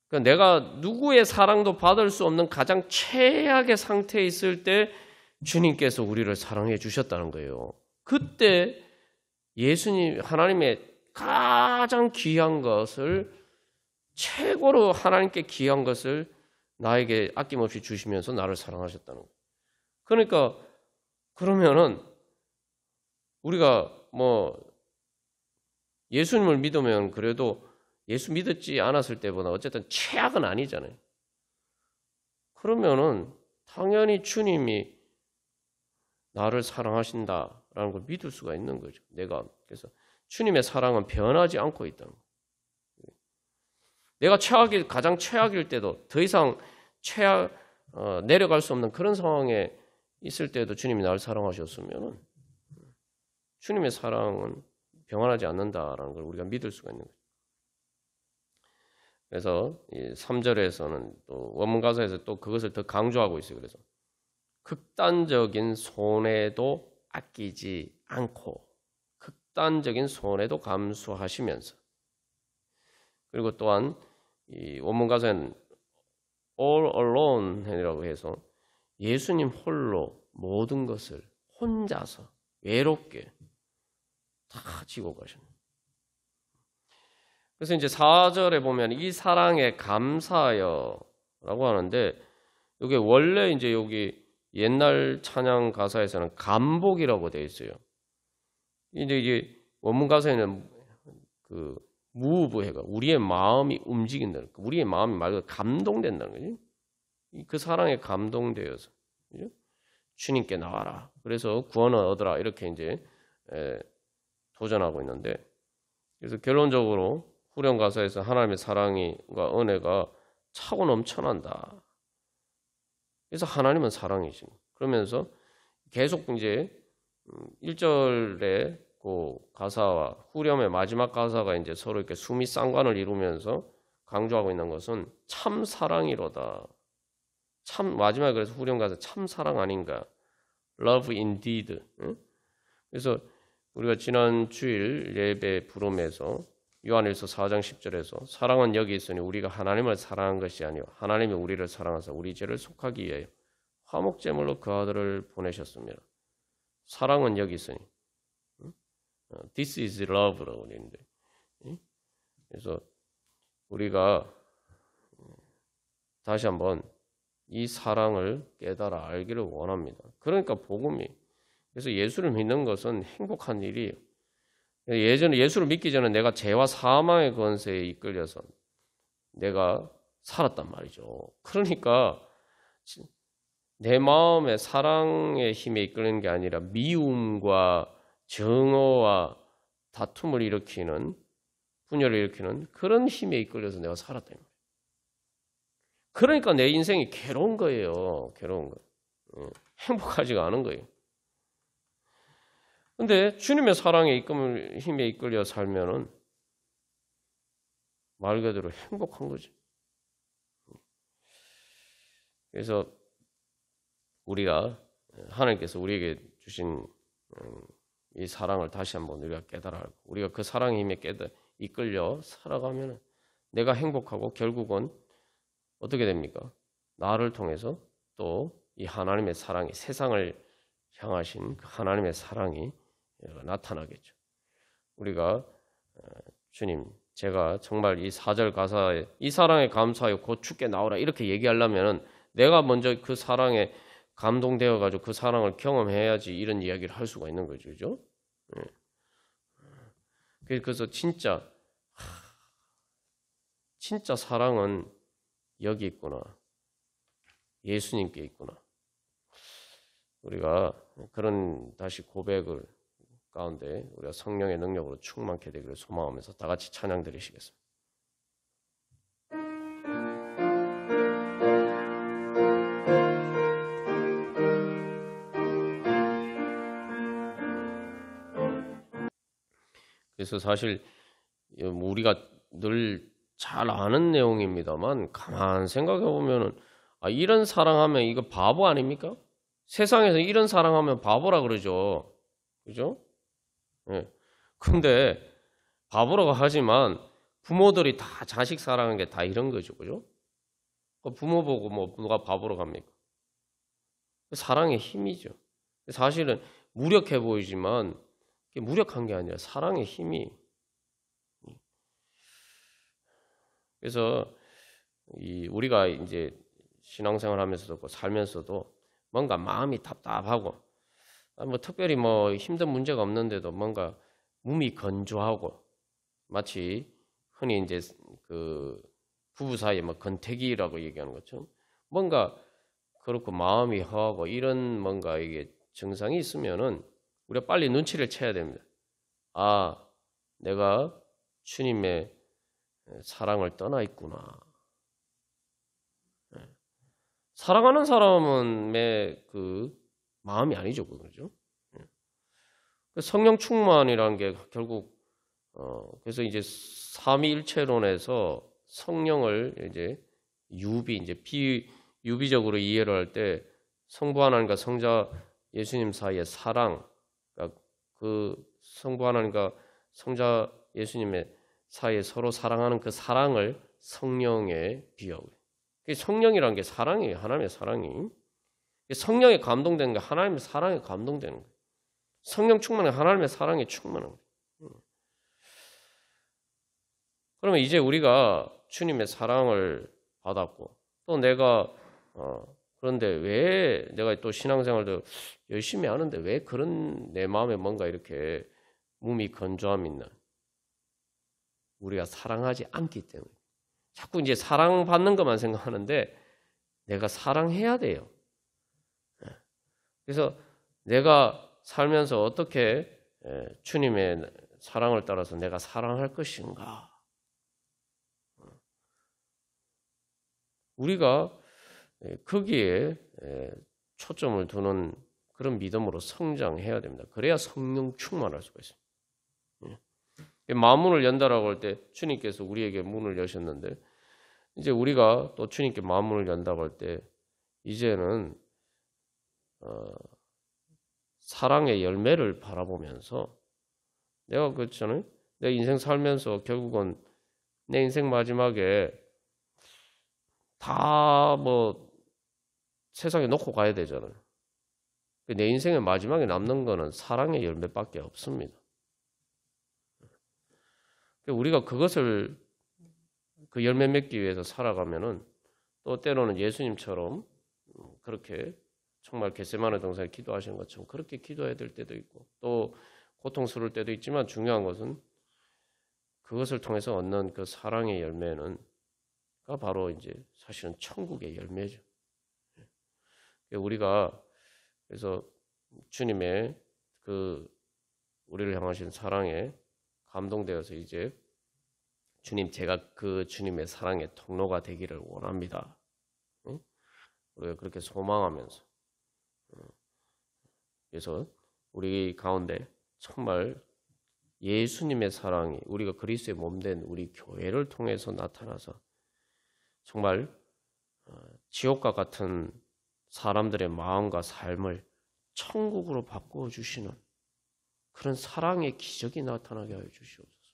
그러니까 내가 누구의 사랑도 받을 수 없는 가장 최악의 상태에 있을 때 주님께서 우리를 사랑해 주셨다는 거예요. 그때 예수님, 하나님의 가장 귀한 것을, 최고로 하나님께 귀한 것을 나에게 아낌없이 주시면서 나를 사랑하셨다는 거예요. 그러니까 그러면은 우리가 뭐 예수님을 믿으면 그래도 예수 믿었지 않았을 때보다 어쨌든 최악은 아니잖아요. 그러면은 당연히 주님이 나를 사랑하신다라는 걸 믿을 수가 있는 거죠. 내가 그래서 주님의 사랑은 변하지 않고 있다는 거예요. 내가 가장 최악일 때도 더 이상 내려갈 수 없는 그런 상황에 있을 때도 주님이 나를 사랑하셨으면 주님의 사랑은 변하지 않는다라는 걸 우리가 믿을 수가 있는 거죠. 그래서 3절에서는 또 원문 가사에서 또 그것을 더 강조하고 있어요. 그래서 극단적인 손해도 아끼지 않고 극단적인 손해도 감수하시면서, 그리고 또한 이 원문 가사에는 all alone이라고 해서 예수님 홀로 모든 것을 혼자서 외롭게 다 지고 가셨네요. 그래서 이제 4절에 보면 이 사랑에 감사하여라고 하는데, 이게 원래 이제 여기 옛날 찬양 가사에서는 감복이라고 되어 있어요. 근데 이게 원문 가사에는 그 무브해가 우리의 마음이 움직인다는, 우리의 마음이 말 그대로 감동된다는 거지. 그 사랑에 감동되어서 그죠? 주님께 나와라. 그래서 구원을 얻어라. 이렇게 이제 도전하고 있는데, 그래서 결론적으로 후렴 가사에서 하나님의 사랑과 은혜가 차고 넘쳐난다. 그래서 하나님은 사랑이신. 그러면서 계속 이제 1절의 그 가사와 후렴의 마지막 가사가 이제 서로 이렇게 수미 쌍관을 이루면서 강조하고 있는 것은 참 사랑이로다. 참 마지막에 그래서 후렴 가사 참 사랑 아닌가? Love indeed. 그래서 우리가 지난 주일 예배 부름에서 요한일서 4장 10절에서 사랑은 여기 있으니 우리가 하나님을 사랑한 것이 아니요 하나님이 우리를 사랑하사 우리 죄를 속하기 위하여 화목제물로 그 아들을 보내셨습니다. 사랑은 여기 있으니 This is love라고 되는데, 그래서 우리가 다시 한번 이 사랑을 깨달아 알기를 원합니다. 그러니까 복음이. 그래서 예수를 믿는 것은 행복한 일이에요. 예전에 예수를 믿기 전에 내가 죄와 사망의 권세에 이끌려서 내가 살았단 말이죠. 그러니까 내 마음의 사랑의 힘에 이끌리는 게 아니라 미움과 정오와 다툼을 일으키는, 분열을 일으키는 그런 힘에 이끌려서 내가 살았다. 그러니까 내 인생이 괴로운 거예요. 괴로운 거예요. 행복하지가 않은 거예요. 근데 주님의 사랑의 힘에 이끌려 살면은 말 그대로 행복한 거지. 그래서 우리가 하나님께서 우리에게 주신 이 사랑을 다시 한번 우리가 깨달아 알고 우리가 그 사랑의 힘에 이끌려 살아가면 내가 행복하고 결국은 어떻게 됩니까? 나를 통해서 또 이 하나님의 사랑이 세상을 향하신 그 하나님의 사랑이 나타나겠죠. 우리가 주님 제가 정말 이 4절 가사에 이 사랑에 감사하여 곧 주께 나오라 이렇게 얘기하려면 내가 먼저 그 사랑에 감동되어 가지고 그 사랑을 경험해야지 이런 이야기를 할 수가 있는 거죠. 그죠? 그래서 진짜 사랑은 여기 있구나. 예수님께 있구나. 우리가 그런 다시 고백을 가운데 우리가 성령의 능력으로 충만케 되기를 소망하면서 다 같이 찬양 드리시겠습니다. 그래서 사실 우리가 늘 잘 아는 내용입니다만 가만 생각해 보면은 이런 사랑하면 이거 바보 아닙니까? 세상에서 이런 사랑하면 바보라 그러죠. 그죠? 예. 근데 바보라고 하지만 부모들이 다 자식 사랑하는 게 다 이런 거죠. 그죠? 부모 보고 뭐 누가 바보라고 합니까? 사랑의 힘이죠. 사실은 무력해 보이지만 무력한 게 아니라 사랑의 힘이. 그래서 우리가 이제 신앙생활 하면서도 살면서도 뭔가 마음이 답답하고 뭐 특별히 뭐 힘든 문제가 없는데도 뭔가 몸이 건조하고 마치 흔히 이제 그 부부 사이에 뭐 건태기라고 얘기하는 것처럼 뭔가 그렇고 마음이 허하고 이런 뭔가 이게 증상이 있으면은 우리가 빨리 눈치를 채야 됩니다. 내가 주님의 사랑을 떠나 있구나. 사랑하는 사람의 그 마음이 아니죠, 그죠? 성령 충만이라는 게 결국 그래서 이제 삼위일체론에서 성령을 이제 이제 비유비적으로 이해를 할 때 성부 하나님과 성자 예수님 사이의 사랑, 그러니까 그 성부 하나님과 성자 예수님의 사이에 서로 사랑하는 그 사랑을 성령에 비유하고 성령이라는 게 사랑이에요. 하나님의 사랑이. 성령에 감동되는 게 하나님의 사랑에 감동되는 거예요. 성령 충만은 하나님의 사랑에 충만한 거예요. 그러면 이제 우리가 주님의 사랑을 받았고 또 내가 그런데 왜 내가 또 신앙생활도 열심히 하는데 왜 그런 내 마음에 뭔가 이렇게 몸이 건조함이 있나? 우리가 사랑하지 않기 때문에 자꾸 이제 사랑받는 것만 생각하는데 내가 사랑해야 돼요. 그래서 내가 살면서 어떻게 주님의 사랑을 따라서 내가 사랑할 것인가? 우리가 거기에 초점을 두는 그런 믿음으로 성장해야 됩니다. 그래야 성령 충만할 수가 있어요. 마음문을 연다라고 할 때 주님께서 우리에게 문을 여셨는데 이제 우리가 또 주님께 마음문을 연다고 할 때 이제는 사랑의 열매를 바라보면서 내가 그렇잖아요. 내 인생 살면서 결국은 내 인생 마지막에 다 뭐 세상에 놓고 가야 되잖아요. 내 인생의 마지막에 남는 거는 사랑의 열매밖에 없습니다. 우리가 그것을 그 열매 맺기 위해서 살아가면은 또 때로는 예수님처럼 그렇게 정말 겟세마네 동산에 기도하시는 것처럼 그렇게 기도해야 될 때도 있고 또 고통스러울 때도 있지만 중요한 것은 그것을 통해서 얻는 그 사랑의 열매는 바로 이제 사실은 천국의 열매죠. 우리가 그래서 주님의 그 우리를 향하신 사랑에 감동되어서 이제 주님 제가 그 주님의 사랑의 통로가 되기를 원합니다. 우리가 그렇게 소망하면서 그래서 우리 가운데 정말 예수님의 사랑이 우리가 그리스도의 몸된 우리 교회를 통해서 나타나서 정말 지옥과 같은 사람들의 마음과 삶을 천국으로 바꾸어 주시는 그런 사랑의 기적이 나타나게 하여 주시옵소서.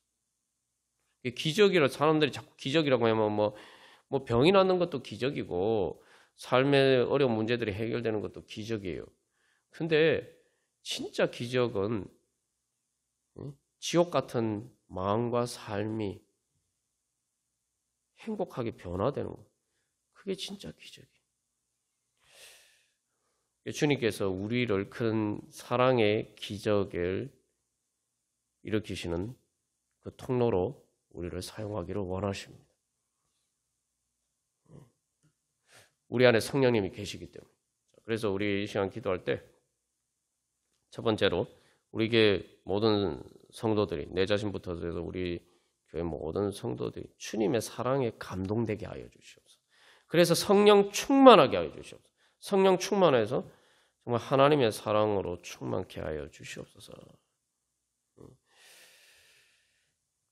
기적이라 사람들이 자꾸 기적이라고 하면 뭐 병이 낫는 것도 기적이고 삶의 어려운 문제들이 해결되는 것도 기적이에요. 근데 진짜 기적은 지옥 같은 마음과 삶이 행복하게 변화되는 거. 그게 진짜 기적이에요. 주님께서 우리를 큰 사랑의 기적을 일으키시는 그 통로로 우리를 사용하기를 원하십니다. 우리 안에 성령님이 계시기 때문에. 그래서 우리 이 시간 기도할 때 첫 번째로 우리에게 모든 성도들이 내 자신부터 해서 우리 교회 모든 성도들이 주님의 사랑에 감동되게 하여 주시옵소서. 그래서 성령 충만하게 하여 주시옵소서. 성령 충만해서 정말 하나님의 사랑으로 충만케 하여 주시옵소서.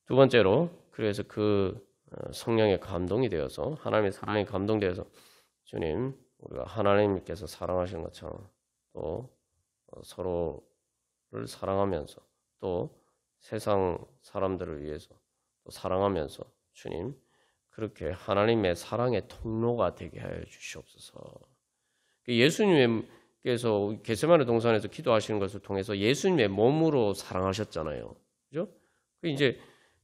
두 번째로 그래서 그 성령의 감동이 되어서 하나님의 사랑에 감동되어서 주님 우리가 하나님께서 사랑하시는 것처럼 또 서로를 사랑하면서 또 세상 사람들을 위해서 또 사랑하면서 주님 그렇게 하나님의 사랑의 통로가 되게 하여 주시옵소서. 예수님께서 겟세마네 동산에서 기도하시는 것을 통해서 예수님의 몸으로 사랑하셨잖아요. 그죠? 이제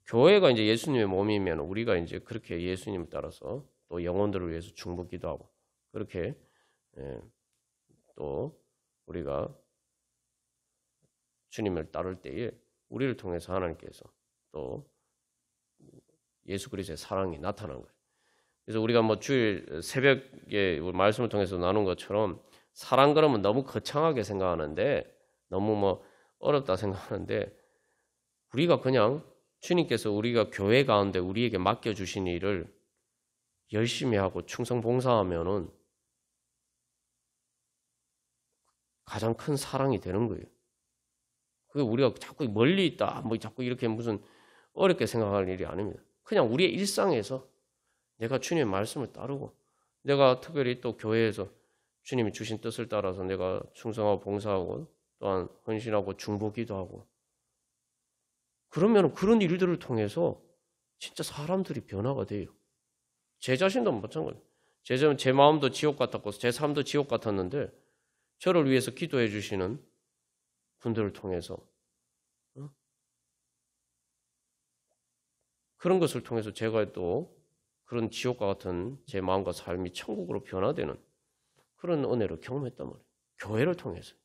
교회가 이제 예수님의 몸이면 우리가 이제 그렇게 예수님을 따라서 또 영혼들을 위해서 중보기도 하고 그렇게 또 우리가 주님을 따를 때에 우리를 통해서 하나님께서 또 예수 그리스도의 사랑이 나타난 거예요. 그래서 우리가 뭐 주일 새벽에 말씀을 통해서 나눈 것처럼 사랑 그러면 너무 거창하게 생각하는데 너무 뭐 어렵다 생각하는데 우리가 그냥 주님께서 우리가 교회 가운데 우리에게 맡겨주신 일을 열심히 하고 충성 봉사하면은 가장 큰 사랑이 되는 거예요. 그게 우리가 자꾸 멀리 있다, 뭐 자꾸 이렇게 무슨 어렵게 생각할 일이 아닙니다. 그냥 우리의 일상에서 내가 주님의 말씀을 따르고 내가 특별히 또 교회에서 주님이 주신 뜻을 따라서 내가 충성하고 봉사하고 또한 헌신하고 중보기도 하고 그러면 그런 일들을 통해서 진짜 사람들이 변화가 돼요. 제 자신도 마찬가지예요. 제 마음도 지옥 같았고 제 삶도 지옥 같았는데 저를 위해서 기도해 주시는 분들을 통해서 그런 것을 통해서 제가 또 그런 지옥과 같은 제 마음과 삶이 천국으로 변화되는 그런 은혜를 경험했단 말이에요. 교회를 통해서.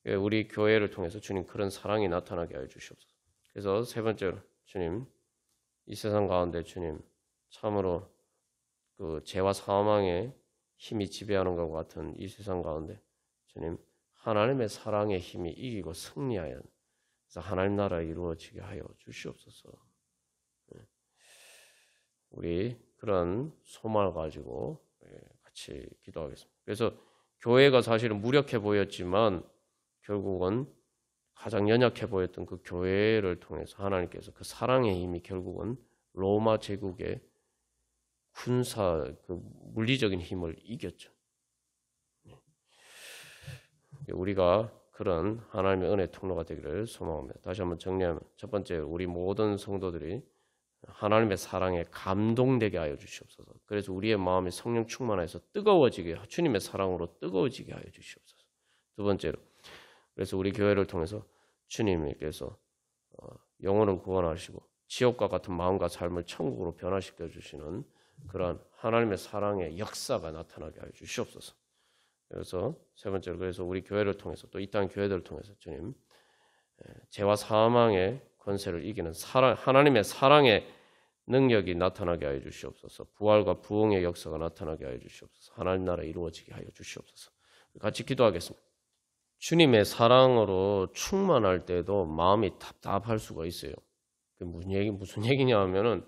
우리 교회를 통해서 주님 그런 사랑이 나타나게 하여 주시옵소서. 그래서 세 번째로 주님 이 세상 가운데 주님 참으로 그 죄와 사망의 힘이 지배하는 것과 같은 이 세상 가운데 주님 하나님의 사랑의 힘이 이기고 승리하여 그래서 하나님 나라 이루어지게 하여 주시옵소서. 우리 그런 소망을 가지고 같이 기도하겠습니다. 그래서 교회가 사실은 무력해 보였지만 결국은 가장 연약해 보였던 그 교회를 통해서 하나님께서 그 사랑의 힘이 결국은 로마 제국의 군사 그 물리적인 힘을 이겼죠. 우리가 그런 하나님의 은혜 통로가 되기를 소망합니다. 다시 한번 정리하면 첫 번째 우리 모든 성도들이 하나님의 사랑에 감동되게 하여 주시옵소서. 그래서 우리의 마음이 성령 충만해서 뜨거워지게 주님의 사랑으로 뜨거워지게 하여 주시옵소서. 두 번째로 그래서 우리 교회를 통해서 주님께서 영혼을 구원하시고 지옥과 같은 마음과 삶을 천국으로 변화시켜 주시는 그러한 하나님의 사랑의 역사가 나타나게 하여 주시옵소서. 그래서 세 번째로 그래서 우리 교회를 통해서 또 이 땅 교회들을 통해서 주님 죄와 사망의 권세를 이기는 하나님의 사랑의 능력이 나타나게 하여 주시옵소서. 부활과 부흥의 역사가 나타나게 하여 주시옵소서. 하나님 나라 이루어지게 하여 주시옵소서. 같이 기도하겠습니다. 주님의 사랑으로 충만할 때도 마음이 답답할 수가 있어요. 무슨 얘기냐 하면은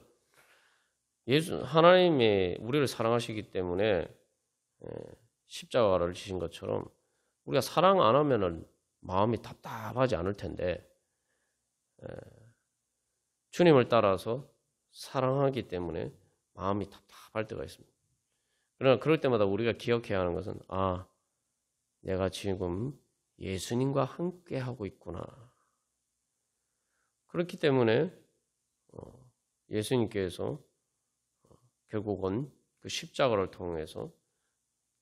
하나님이 우리를 사랑하시기 때문에 십자가를 지신 것처럼 우리가 사랑 안 하면은 마음이 답답하지 않을 텐데 주님을 따라서 사랑하기 때문에 마음이 답답할 때가 있습니다. 그러나 그럴 때마다 우리가 기억해야 하는 것은 내가 지금 예수님과 함께 하고 있구나. 그렇기 때문에 예수님께서 결국은 그 십자가를 통해서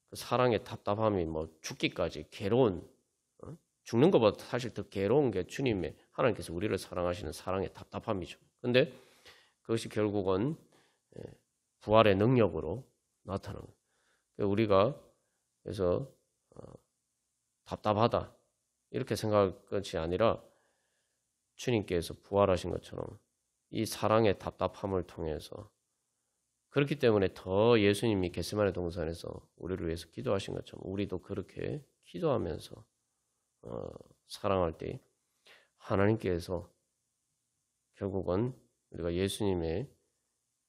그 사랑의 답답함이 죽기까지 괴로운 죽는 것보다 사실 더 괴로운 게 주님의 하나님께서 우리를 사랑하시는 사랑의 답답함이죠. 그런데 그것이 결국은 부활의 능력으로 나타나는 거예요. 우리가 그래서 답답하다 이렇게 생각할 것이 아니라 주님께서 부활하신 것처럼 이 사랑의 답답함을 통해서 그렇기 때문에 더 예수님이 겟세마네 동산에서 우리를 위해서 기도하신 것처럼 우리도 그렇게 기도하면서 사랑할 때 하나님께서 결국은 우리가 예수님의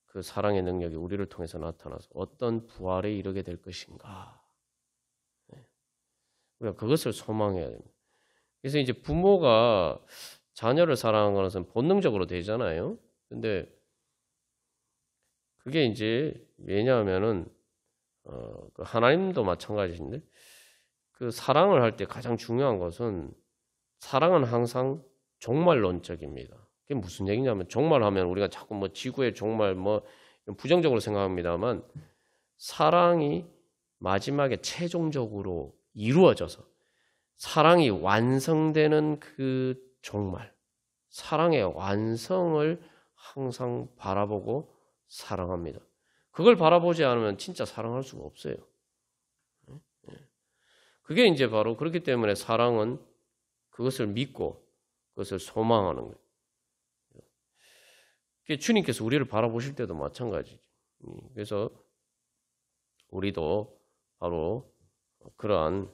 그 사랑의 능력이 우리를 통해서 나타나서 어떤 부활에 이르게 될 것인가. 우리가 그것을 소망해야 됩니다. 그래서 이제 부모가 자녀를 사랑하는 것은 본능적으로 되잖아요. 근데 그게 이제 왜냐하면은 그 하나님도 마찬가지인데 그 사랑을 할 때 가장 중요한 것은 사랑은 항상 종말론적입니다. 그게 무슨 얘기냐면 종말하면 우리가 자꾸 지구의 종말 부정적으로 생각합니다만 사랑이 마지막에 최종적으로 이루어져서 사랑이 완성되는 그 종말, 사랑의 완성을 항상 바라보고 사랑합니다. 그걸 바라보지 않으면 진짜 사랑할 수가 없어요. 그게 이제 바로 그렇기 때문에 사랑은 그것을 믿고 그것을 소망하는 거예요. 주님께서 우리를 바라보실 때도 마찬가지죠. 그래서 우리도 바로 그러한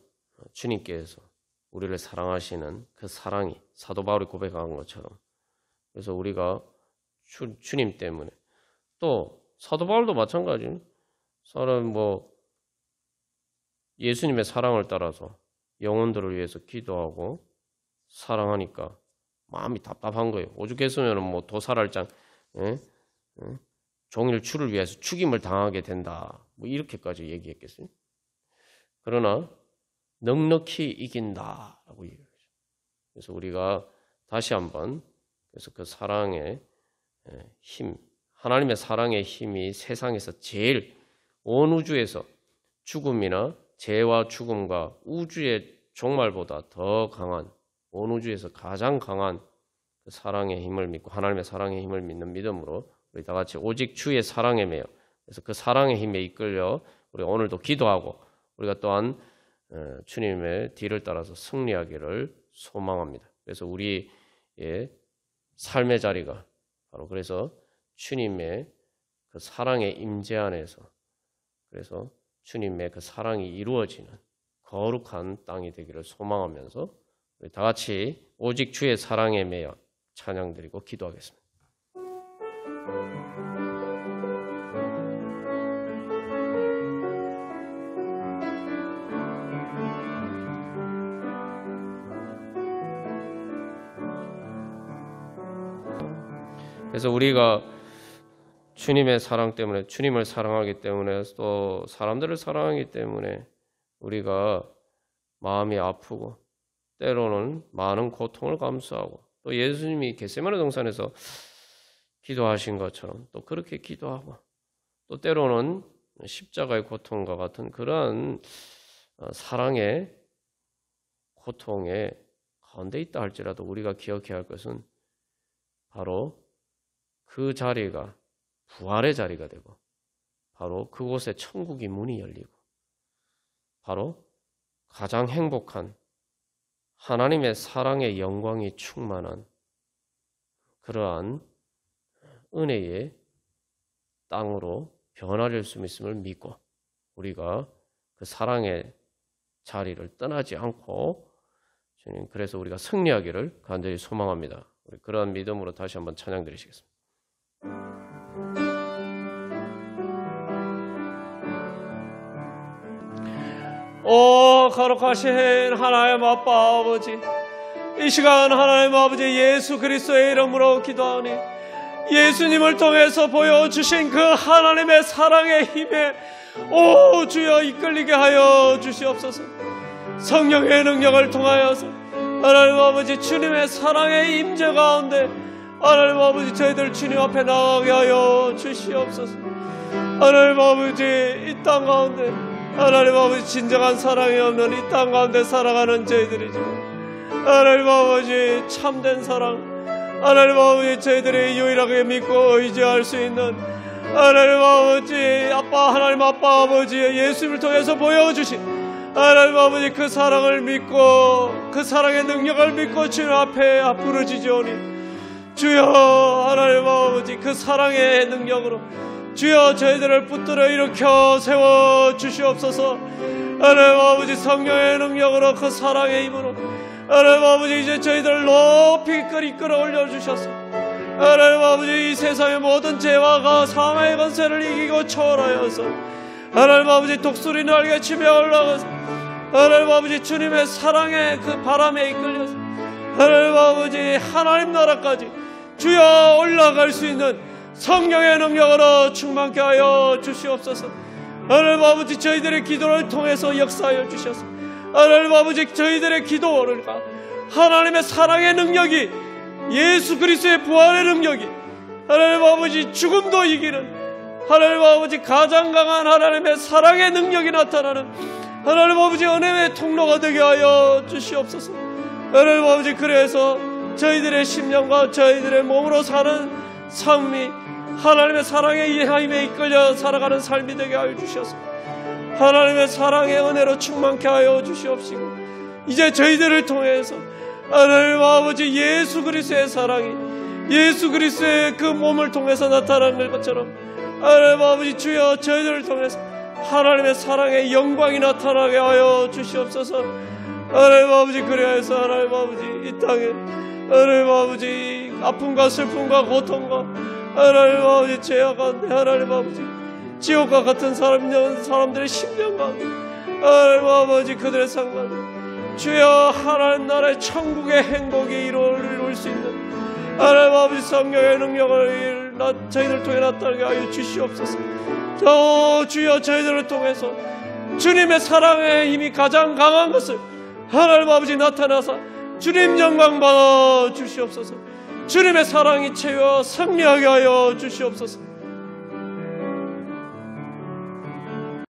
주님께서 우리를 사랑하시는 그 사랑이 사도 바울이 고백한 것처럼 그래서 우리가 주님 때문에 또 사도 바울도 마찬가지예요. 사람 예수님의 사랑을 따라서 영혼들을 위해서 기도하고 사랑하니까 마음이 답답한 거예요. 오죽했으면 도살할장 종일 주를 위해서 죽임을 당하게 된다. 이렇게까지 얘기했겠어요. 그러나 넉넉히 이긴다라고 얘기하죠. 그래서 우리가 다시 한번 그래서 그 사랑의 힘, 하나님의 사랑의 힘이 세상에서 제일 온 우주에서 죽음이나 죄와 죽음과 우주의 종말보다 더 강한 온 우주에서 가장 강한 그 사랑의 힘을 믿고 하나님의 사랑의 힘을 믿는 믿음으로 우리 다 같이 오직 주의 사랑에 매여 그래서 그 사랑의 힘에 이끌려 우리 오늘도 기도하고 우리가 또한 주님의 뒤를 따라서 승리하기를 소망합니다. 그래서 우리의 삶의 자리가 바로 그래서 주님의 그 사랑의 임재 안에서 그래서 주님의 그 사랑이 이루어지는 거룩한 땅이 되기를 소망하면서 우리 다 같이 오직 주의 사랑에 매여 찬양드리고 기도하겠습니다. 그래서 우리가 주님의 사랑 때문에 주님을 사랑하기 때문에 또 사람들을 사랑하기 때문에 우리가 마음이 아프고 때로는 많은 고통을 감수하고 또 예수님이 겟세마네 동산에서 기도하신 것처럼 또 그렇게 기도하고 또 때로는 십자가의 고통과 같은 그러한 사랑의 고통에 가운데 있다 할지라도 우리가 기억해야 할 것은 바로 그 자리가 부활의 자리가 되고 바로 그곳에 천국의 문이 열리고 바로 가장 행복한 하나님의 사랑의 영광이 충만한 그러한 은혜의 땅으로 변화될 수 있음을 믿고 우리가 그 사랑의 자리를 떠나지 않고 주님 그래서 우리가 승리하기를 간절히 소망합니다. 우리 그러한 믿음으로 다시 한번 찬양 드리시겠습니다. 오 거룩하신 하나님 아빠 아버지, 이 시간 하나님 아버지 예수 그리스도의 이름으로 기도하니 예수님을 통해서 보여주신 그 하나님의 사랑의 힘에 오 주여 이끌리게 하여 주시옵소서. 성령의 능력을 통하여서 하나님 아버지 주님의 사랑의 임재 가운데 하나님 아버지 저희들 주님 앞에 나가게 하여 주시옵소서. 하나님 아버지 이 땅 가운데 하나님 아버지 진정한 사랑이 없는 이 땅 가운데 살아가는 저희들이지만 하나님 아버지 참된 사랑 하나님 아버지 저희들이 유일하게 믿고 의지할 수 있는 하나님 아버지 하나님 아빠 아버지 예수님을 통해서 보여주신 하나님 아버지 그 사랑을 믿고 그 사랑의 능력을 믿고 주님 앞에 부르짖으오니 주여 하나님 아버지 그 사랑의 능력으로 주여 저희들을 붙들어 일으켜 세워 주시옵소서. 하나님 아버지 성령의 능력으로 그 사랑의 힘으로 하나님 아버지 이제 저희들을 높이 이끌어 올려주셔서 하나님 아버지 이 세상의 모든 죄와 사망의 권세를 이기고 초월하여서 하나님 아버지 독수리 날개 치며 올라가서 하나님 아버지 주님의 사랑의 그 바람에 이끌려서 하나님 아버지 하나님 나라까지 주여 올라갈 수 있는 성령의 능력으로 충만케 하여 주시옵소서. 하나님 아버지 저희들의 기도를 통해서 역사하여 주셔서 하나님 아버지 저희들의 기도를 하나님의 사랑의 능력이 예수 그리스도의 부활의 능력이 하나님 아버지 죽음도 이기는 하나님 아버지 가장 강한 하나님의 사랑의 능력이 나타나는 하나님 아버지 은혜의 통로가 되게 하여 주시옵소서. 하나님 아버지 그래서 저희들의 심령과 저희들의 몸으로 사는 삶이 하나님의 사랑의 힘에 이끌려 살아가는 삶이 되게 하여 주셔서 하나님의 사랑의 은혜로 충만케 하여 주시옵시고 이제 저희들을 통해서 하나님 아버지 예수 그리스도의 사랑이 예수 그리스도의 그 몸을 통해서 나타나는 것처럼 하나님 아버지 주여 저희들을 통해서 하나님의 사랑의 영광이 나타나게 하여 주시옵소서. 하나님 아버지 그래서 하나님 아버지 이 땅에 하나님 아버지 아픔과 슬픔과 고통과 하나님 아버지 죄악 가운데 하나님 아버지 지옥과 같은 사람들의 심령 가운데 하나님 아버지 그들의 삶 가운데 주여 하나님 나라의 천국의 행복이 이루어질 수 있는 하나님 아버지 성령의 능력을 저희들 통해 나타나게 하여 주시옵소서. 주여 저희들을 통해서 주님의 사랑의 힘이 가장 강한 것을 하나님 아버지 나타나서 주님 영광 받아 주시옵소서. 주님의 사랑이 채워 승리하게 하여 주시옵소서.